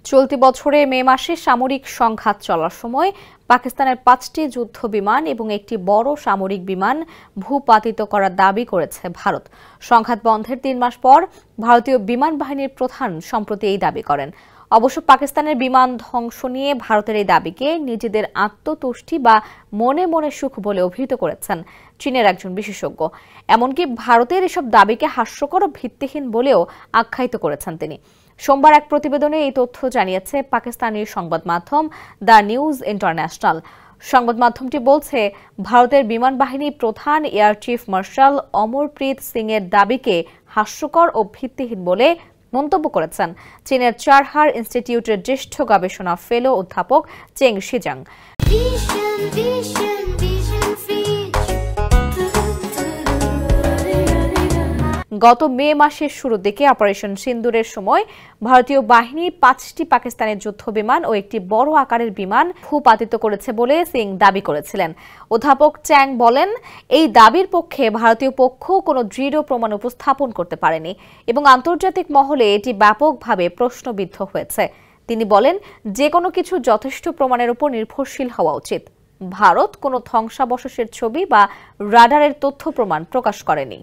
চলতি বছরে মে মাসে সামরিক সংঘাত চলার সময় পাকিস্তানের ৫টি যুদ্ধ বিমান এবং একটি বড় সামরিক বিমান ভূপাতিত করার দাবি করেছে ভারত। সংঘাত বন্ধের ৩ মাস পর ভারতীয় বিমান বাহিনীর প্রধান সম্প্রতি এই দাবি করেন। অবশ্য পাকিস্তানের বিমান ধ্বংস নিয়ে ভারতের এই দাবিকে নিজেদের আত্মতুষ্টি বা মনে মনে সুখ বলে অভিহিত করেছেন চীনের একজন বিশেষজ্ঞ। এমনকি ভারতের এসব দাবিকে হাস্যকর ও ভিত্তিহীন বলেও আখ্যায়িত করেছেন তিনি। সোমবার এক প্রতিবেদনে এই তথ্য জানিয়েছে পাকিস্তানি সংবাদ মাধ্যম দ্য নিউজ ইন্টারন্যাশনাল। সংবাদ মাধ্যমটি বলছে, ভারতের বিমান বাহিনী প্রধান air chief marshal Amarpreet Singh এর দাবিকে হাস্যকর ও ভিত্তিহীন বলে মন্তব্য করেছেন চীনের চারহার ইনস্টিটিউটের জ্যেষ্ঠ গবেষণা ফেলো অধ্যাপক চেং শিজাং। গত মে মাসের শুরুর দিকে অপারেশন সিন্দুরের সময় ভারতীয় বাহিনী ৫টি পাকিস্তানের যুদ্ধ বিমান ও একটি বড় আকারের বিমান ভূপাতিত করেছে বলে সিং দাবি করেছিলেন। অধ্যাপক চ্যাং বলেন, এই দাবির পক্ষে ভারতীয় পক্ষ কোনো দৃঢ় প্রমাণ উপস্থাপন করতে পারেনি এবং আন্তর্জাতিক মহলে এটি ব্যাপকভাবে প্রশ্নবিদ্ধ হয়েছে। তিনি বলেন, যে কোনো কিছু যথেষ্ট প্রমাণের উপর নির্ভরশীল হওয়া উচিত। ভারত কোনো ধ্বংসাবশেষের ছবি বা রাডারের তথ্য প্রমাণ প্রকাশ করেনি।